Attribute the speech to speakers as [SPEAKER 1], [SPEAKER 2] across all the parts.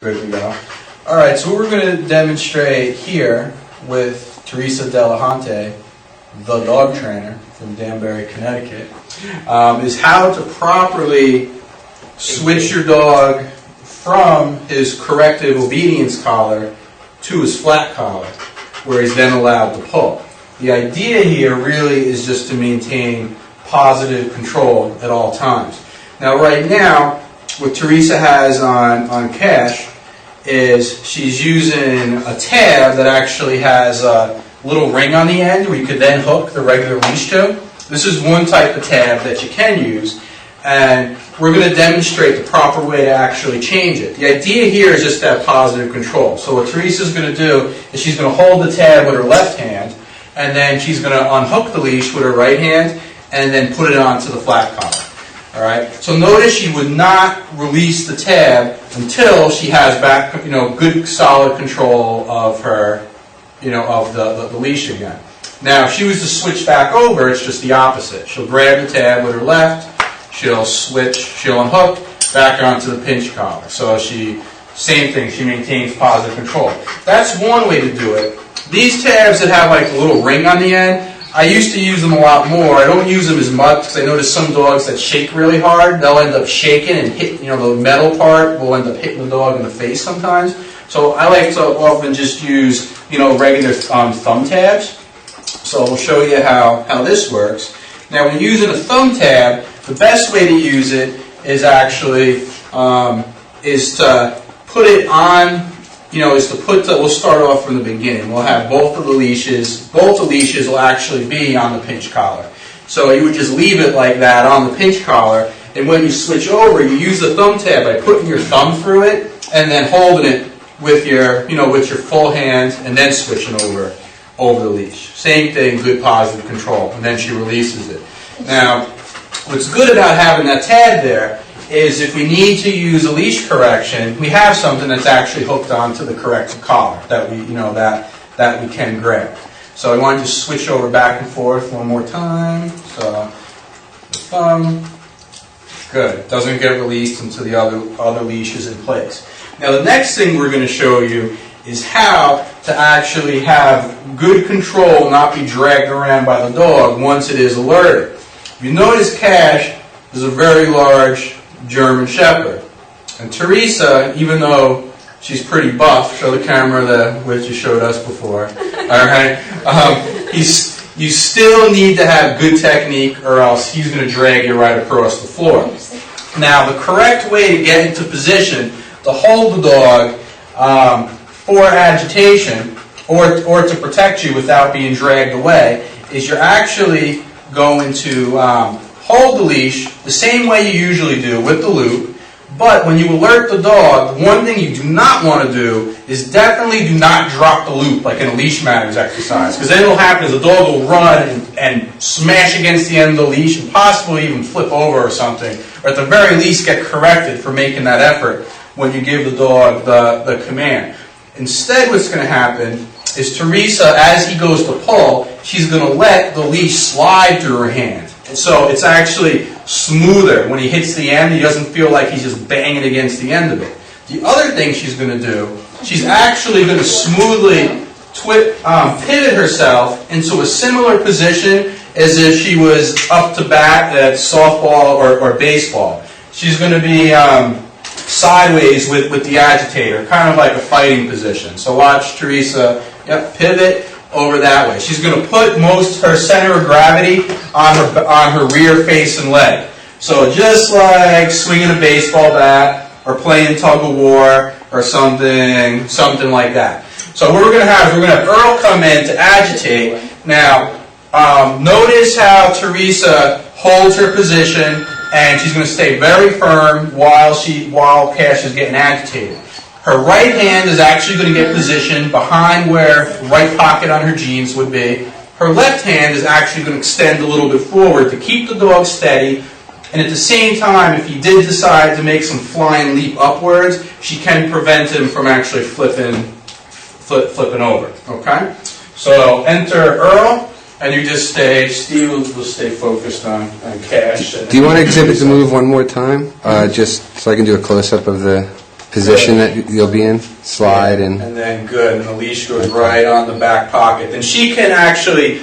[SPEAKER 1] Good to go. All right, so what we're going to demonstrate here with Teresa Delahante, the dog trainer from Danbury, Connecticut, is how to properly switch your dog from his corrective obedience collar to his flat collar, where he's then allowed to pull. The idea here really is just to maintain positive control at all times. Now, right now, what Teresa has on Cash is she's using a tab that actually has a little ring on the end where you could then hook the regular leash to. This is one type of tab that you can use, and we're going to demonstrate the proper way to actually change it. The idea here is just to have positive control. So what Teresa's going to do is she's going to hold the tab with her left hand, and then she's going to unhook the leash with her right hand, and then put it onto the flat collar. All right. So notice she would not release the tab until she has back, good solid control of her, of the leash again. Now, if she was to switch back over, it's just the opposite. She'll grab the tab with her left, she'll switch, she'll unhook, back onto the pinch collar. So same thing, she maintains positive control. That's one way to do it. These tabs that have like a little ring on the end, I used to use them a lot more. I don't use them as much because I notice some dogs that shake really hard, they'll end up shaking and hit, the metal part will end up hitting the dog in the face sometimes. So I like to often just use, regular thumb tabs. So we'll show you how this works. Now, when you're using a thumb tab, the best way to use it is actually is to put it on. We'll start off from the beginning. We'll have both of the leashes. Both the leashes will actually be on the pinch collar. So you would just leave it like that on the pinch collar, and when you switch over, you use the thumb tab by putting your thumb through it and then holding it with your, with your full hand, and then switching over the leash. Same thing, good positive control, and then she releases it. Now, what's good about having that tab there is if we need to use a leash correction, we have something that's actually hooked onto the corrective collar that we, that we can grab. So I want to just switch over back and forth one more time. So the thumb, good. Doesn't get released until the other leash is in place. Now the next thing we're going to show you is how to actually have good control, not be dragged around by the dog once it is alerted. If you notice, Cash is a very large German Shepherd. And Teresa, even though she's pretty buff, show the camera which you showed us before, all right, you still need to have good technique or else he's going to drag you right across the floor. Now, the correct way to get into position to hold the dog for agitation or to protect you without being dragged away is you're actually going to hold the leash the same way you usually do with the loop, but when you alert the dog, one thing you do not want to do is definitely do not drop the loop like in a leash matters exercise, because then what will happen is the dog will run and smash against the end of the leash and possibly even flip over or something, or at the very least get corrected for making that effort when you give the dog the command. Instead, what's going to happen is Teresa, as he goes to pull, she's going to let the leash slide through her hand. And so it's actually smoother. When he hits the end, he doesn't feel like he's just banging against the end of it. The other thing she's going to do, she's actually going to smoothly pivot herself into a similar position as if she was up to bat at softball or baseball. She's going to be sideways with the agitator, kind of like a fighting position. So watch Teresa pivot over that way. She's going to put her center of gravity on her rear facing leg. So just like swinging a baseball bat or playing tug of war or something like that. So what we're going to have Earl come in to agitate. Now, notice how Teresa holds her position, and she's going to stay very firm while Cash is getting agitated. Her right hand is actually going to get positioned behind where right pocket on her jeans would be. Her left hand is actually going to extend a little bit forward to keep the dog steady. And at the same time, if he did decide to make some flying leap upwards, she can prevent him from actually flipping over. Okay? So enter Earl, and you just Steve will stay focused on Cash.
[SPEAKER 2] Do you want to exhibit the move one more time? Just so I can do a close-up of the position that you'll be in, slide and
[SPEAKER 1] then good, and the leash goes right on the back pocket. Then she can actually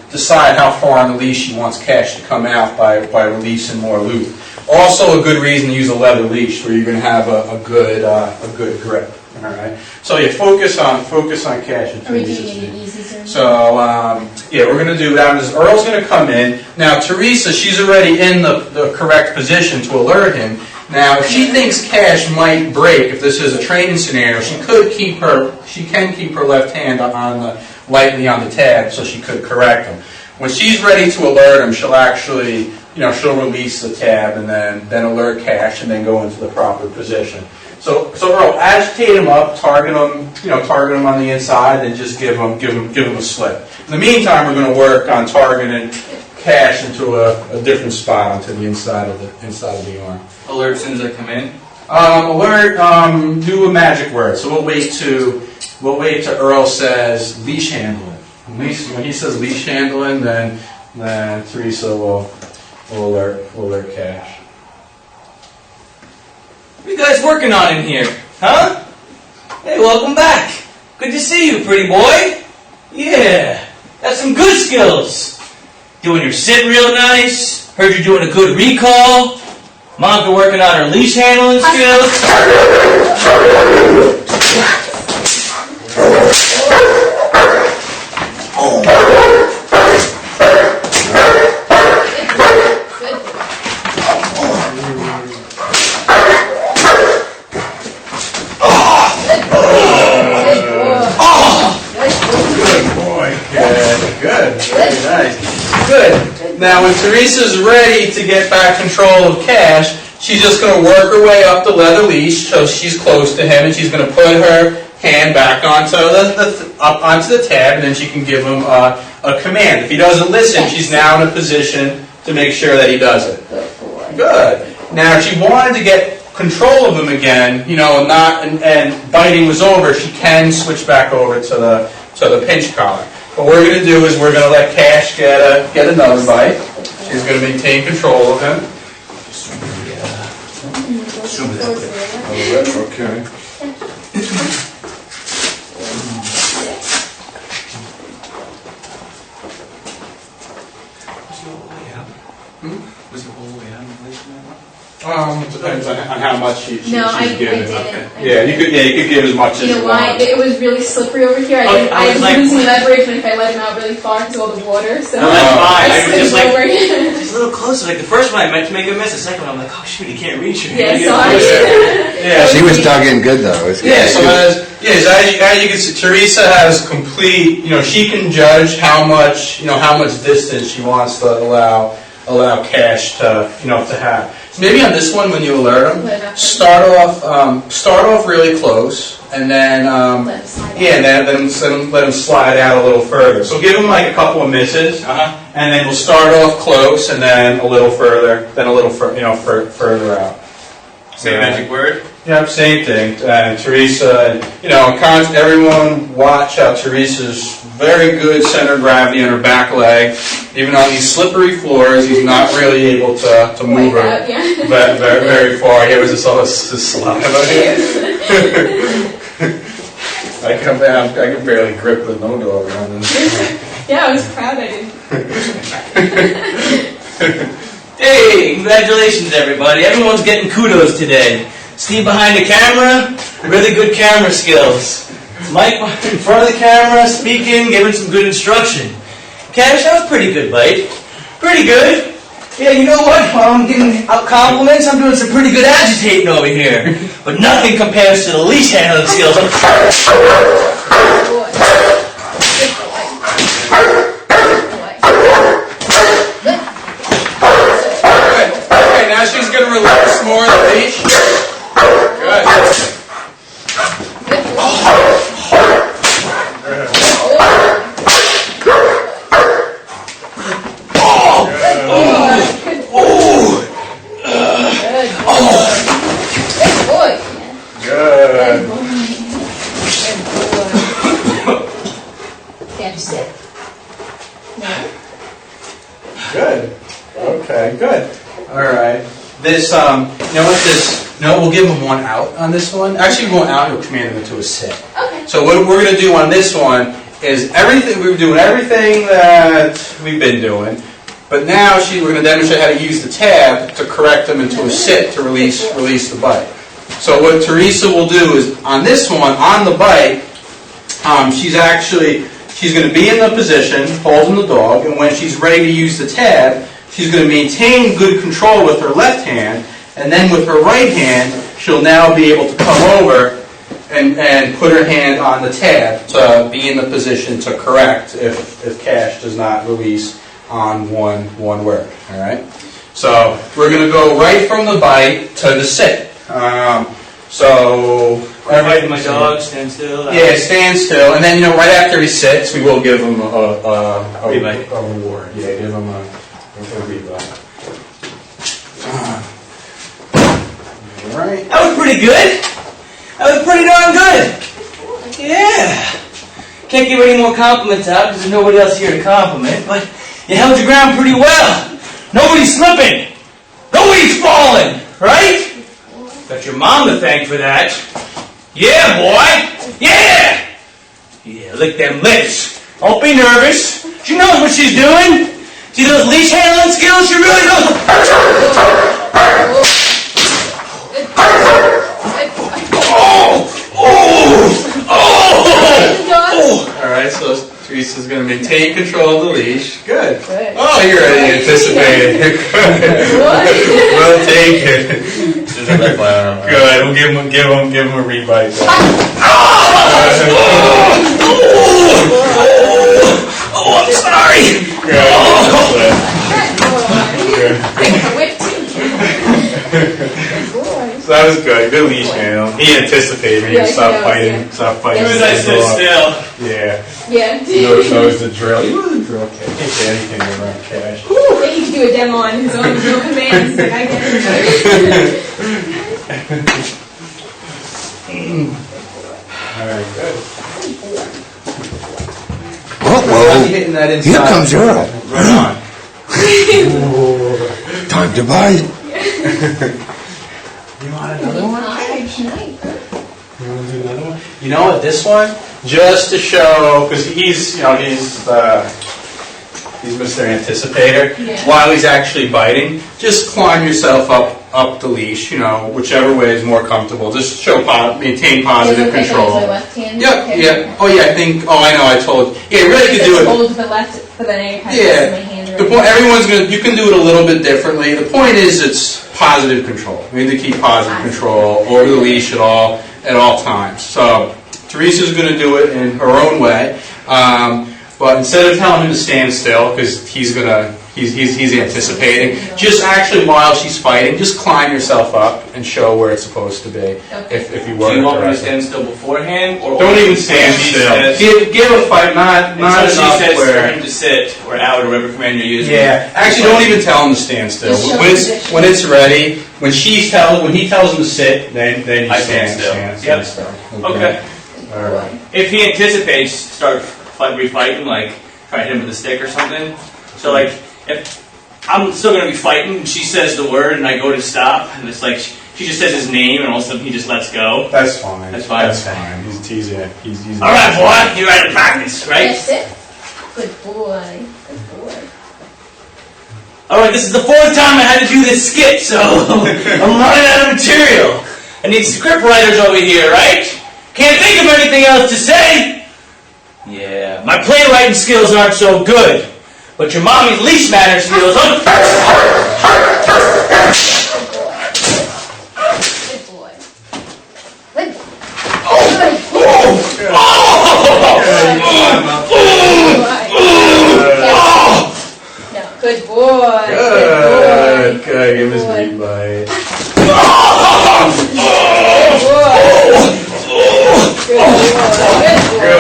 [SPEAKER 1] decide how far on the leash she wants cash to come out by releasing more loop. Also, a good reason to use a leather leash where you're going to have a good grip. All right. So yeah, focus on cash.
[SPEAKER 3] Are we doing it easy, sir?
[SPEAKER 1] So yeah, we're going to do that. Earl's going to come in. Now Teresa, she's already in the correct position to alert him. Now, if she thinks cash might break, if this is a training scenario, she can keep her left hand lightly on the tab, so she could correct him. When she's ready to alert him, she'll actually, she'll release the tab and then alert cash and then go into the proper position. So Earl, agitate him up, target him on the inside, and just give him a slip. In the meantime, we're going to work on targeting cash into a different spot onto the inside of the arm.
[SPEAKER 4] Alert as soon as I come in.
[SPEAKER 1] Alert. Do a magic word. So we'll wait till Earl says leash handling. When he says leash handling, then Teresa will alert cash.
[SPEAKER 4] What are you guys working on in here? Huh? Hey, welcome back. Good to see you, pretty boy. Yeah, got some good skills. Doing your sit real nice. Heard you're doing a good recall. Monica working on her leash handling skills.
[SPEAKER 1] Now, when Teresa's ready to get back control of cash, she's just going to work her way up the leather leash so she's close to him, and she's going to put her hand back onto the tab, and then she can give him a command. If he doesn't listen, she's now in a position to make sure that he does it. Good. Now, if she wanted to get control of him again, and biting was over, she can switch back over to the pinch collar. What we're going to do is we're going to let Cash get another bite. She's going to maintain control of him.
[SPEAKER 2] okay.
[SPEAKER 4] Was it all the way out in relation to that?
[SPEAKER 1] Depends on how much she's
[SPEAKER 3] I
[SPEAKER 1] giving.
[SPEAKER 3] didn't.
[SPEAKER 1] Yeah, you could give as much as you
[SPEAKER 3] why?
[SPEAKER 1] want.
[SPEAKER 3] It was really slippery over here. I was losing leverage when if I let him out really far into all the water. So
[SPEAKER 4] No, that's fine. I was
[SPEAKER 3] slipped
[SPEAKER 4] just
[SPEAKER 3] over.
[SPEAKER 4] just a little closer. Like the first one, I meant to make a miss. The second one, I'm like, oh shoot, he can't reach her.
[SPEAKER 3] Yeah, sorry.
[SPEAKER 1] Yeah,
[SPEAKER 2] She was dug in good though. It was
[SPEAKER 1] Yeah, so
[SPEAKER 2] good.
[SPEAKER 1] as you can see, Teresa has complete, she can judge how much distance she wants to allow Cash to have. So maybe on this one, when you alert him, start off really close, and then let him slide out a little further. So give him like a couple of misses, and then we'll start off close, and then a little further, further out.
[SPEAKER 4] Say a magic word.
[SPEAKER 1] Yeah, same thing. Teresa, everyone watch how Teresa's very good center of gravity on her back leg. Even on these slippery floors, he's not really able to move her very far. Here was just all this slide out here. I can barely grip the no dog around this.
[SPEAKER 3] Yeah, I was proud I didn't.
[SPEAKER 4] Hey, congratulations everybody. Everyone's getting kudos today. Steve behind the camera, really good camera skills. Mike in front of the camera, speaking, giving some good instruction. Cash, that was pretty good, bite. Pretty good. Yeah, you know what? While I'm giving out compliments, I'm doing some pretty good agitating over here. But nothing compares to the leash handling skills.
[SPEAKER 1] Okay, now she's going to relax more of the leash. Good. Good. Okay, good. All right. This, No, we'll give him one out on this one. Actually, we won't out, he'll command him into a sit.
[SPEAKER 3] Okay.
[SPEAKER 1] So what we're going to do on this one is we're doing everything that we've been doing, but now we're going to demonstrate how to use the tab to correct him into a sit to release the bite. So what Teresa will do is, on this one, on the bite, she's going to be in the position, holding the dog, and when she's ready to use the tab, she's going to maintain good control with her left hand, and then with her right hand, she'll now be able to come over and put her hand on the tab to be in the position to correct if Cash does not release on one word. All right. So we're going to go right from the bite to the sit. So
[SPEAKER 4] Fighting my dog, stand still.
[SPEAKER 1] yeah, stand still, and then right after he sits, we will give him a
[SPEAKER 4] Rebite.
[SPEAKER 1] reward. Yeah, give him a rebite. All right.
[SPEAKER 4] That was pretty good. That was pretty darn good. Yeah. Can't give any more compliments out because there's nobody else here to compliment, but you held your ground pretty well. Nobody's slipping. Nobody's falling, right? Got your mom to thank for that. Yeah, boy. Yeah. Yeah, lick them lips. Don't be nervous. She knows what she's doing. See those leash handling skills? She really knows. All right, so Teresa's going to maintain control of the leash. Good. Oh, you're already anticipating. Good. We'll take it. Good. We'll give him a rebite. Oh, I'm sorry.
[SPEAKER 1] So that was good. Good leash handle. He anticipated me. Stop fighting. Stop fighting.
[SPEAKER 4] As soon as I sit still.
[SPEAKER 1] Yeah.
[SPEAKER 3] Yeah.
[SPEAKER 1] Knows the drill. He was a drill kid. Hey, Daddy can go around Cash.
[SPEAKER 3] He could do a demo on his own, no commands. He's like, I get it.
[SPEAKER 1] All right, good.
[SPEAKER 2] Whoa.
[SPEAKER 1] Hitting that inside.
[SPEAKER 2] Here comes Earl.
[SPEAKER 1] Right on.
[SPEAKER 2] Time to bite.
[SPEAKER 1] You want another one?
[SPEAKER 3] Tonight.
[SPEAKER 1] You want to do another one? You know what? This one, just to show, because he's Mr. Anticipator.
[SPEAKER 3] Yeah.
[SPEAKER 1] While he's actually biting, just climb yourself up the leash. Whichever way is more comfortable. Just maintain positive control.
[SPEAKER 3] My left hand.
[SPEAKER 1] Yep.
[SPEAKER 3] Okay.
[SPEAKER 1] Yeah. Oh yeah. I know. I told. Yeah. You really could do it.
[SPEAKER 3] Hold the left, but then I kind of
[SPEAKER 1] Yeah.
[SPEAKER 3] my hand.
[SPEAKER 1] The point, you can do it a little bit differently. The point is, it's positive control. We need to keep positive control over the leash at all times. So Teresa's going to do it in her own way, but instead of telling him to stand still, because he's anticipating, just actually while she's fighting, just climb yourself up and show where it's supposed to be.
[SPEAKER 3] Okay.
[SPEAKER 1] If you were.
[SPEAKER 4] Do you want me to stand still beforehand, or
[SPEAKER 1] Don't even stand still. Give a fight, not
[SPEAKER 4] until she
[SPEAKER 1] enough
[SPEAKER 4] says
[SPEAKER 1] where.
[SPEAKER 4] for him to sit or out or whatever command you're using?
[SPEAKER 1] Yeah, actually, don't even tell him to stand still.
[SPEAKER 3] Just show
[SPEAKER 1] When it's ready, when he tells him to sit, then you
[SPEAKER 4] I stand still. Yep.
[SPEAKER 1] still.
[SPEAKER 4] Okay.
[SPEAKER 1] All right.
[SPEAKER 4] If he anticipates, start refighting, like try to hit him with a stick or something. So like if I'm still gonna be fighting, and she says the word, and I go to stop, and it's like she just says his name, and all of a sudden he just lets go.
[SPEAKER 1] That's fine.
[SPEAKER 4] That's fine.
[SPEAKER 1] That's fine. He's teasing. He's
[SPEAKER 4] All right, boy, you're ready to practice, right?
[SPEAKER 3] Yes, sit. Good boy. Good boy.
[SPEAKER 4] All right, this is the fourth time I had to do this skit, so I'm running out of material. I need script writers over here, right? Can't think of anything else to say. Yeah, my playwriting skills aren't so good, but your mommy's leash manner skills are.
[SPEAKER 3] Good boy. Good boy. No, good boy.
[SPEAKER 1] Good.
[SPEAKER 3] Good boy.
[SPEAKER 1] Good. Give him his
[SPEAKER 3] Good
[SPEAKER 1] meat bite.
[SPEAKER 3] boy.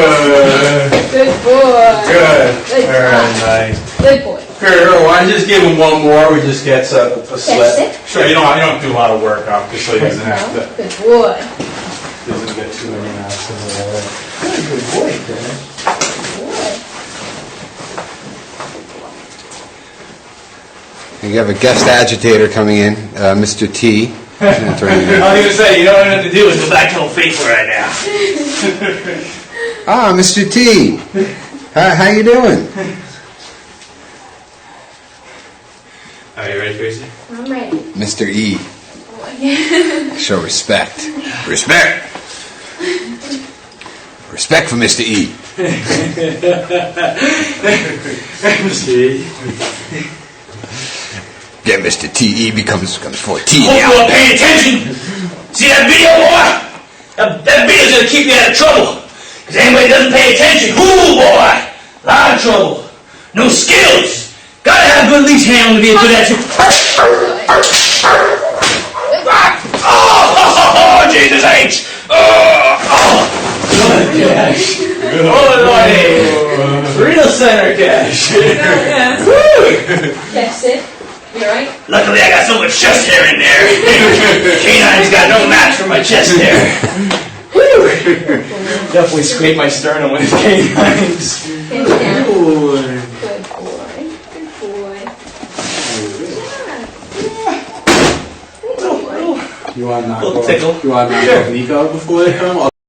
[SPEAKER 3] Good boy.
[SPEAKER 1] Good.
[SPEAKER 3] Good
[SPEAKER 1] All right,
[SPEAKER 3] boy.
[SPEAKER 1] nice.
[SPEAKER 3] Good boy.
[SPEAKER 1] Good. Why don't you just give him one more? We just get a
[SPEAKER 3] That's
[SPEAKER 1] slip.
[SPEAKER 3] it?
[SPEAKER 1] Sure. You don't have to do a lot of work on, just so he doesn't have
[SPEAKER 3] No?
[SPEAKER 1] to.
[SPEAKER 3] Good boy.
[SPEAKER 1] Doesn't get too many knocks in the way. Good boy, Dad.
[SPEAKER 3] Good boy.
[SPEAKER 2] You have a guest agitator coming in, Mr. T. That's right.
[SPEAKER 4] I was gonna say, you know what I have to do is go back to Old Faithful right now.
[SPEAKER 2] Ah, Mr. T. How you doing?
[SPEAKER 4] Are you ready, Tracy?
[SPEAKER 3] I'm ready.
[SPEAKER 2] Mr. E.
[SPEAKER 3] Oh,
[SPEAKER 2] Show respect. Respect. Respect for Mr. E.
[SPEAKER 4] See?
[SPEAKER 2] Get Mr. T. E becomes 14
[SPEAKER 4] Hope you
[SPEAKER 2] now.
[SPEAKER 4] are paying attention. See that video, boy? That video's gonna keep you out of trouble. Because anybody doesn't pay attention, ooh, boy, a lot of trouble. No skills. Gotta have good leash handling to be a good athlete. Oh, Jesus H. Oh, Cash. Oh, Lordy. Renal center, Cash.
[SPEAKER 3] Yes, sit. You alright?
[SPEAKER 4] Luckily, I got so much chest hair in there. Canine's got no match for my chest hair. Definitely scraped my sternum with his canines.
[SPEAKER 3] Hands down.
[SPEAKER 4] Ooh.
[SPEAKER 3] Good boy. Good boy. Yeah. Good boy.
[SPEAKER 1] You want to knock
[SPEAKER 4] Little tickle.
[SPEAKER 1] off Nico before they come?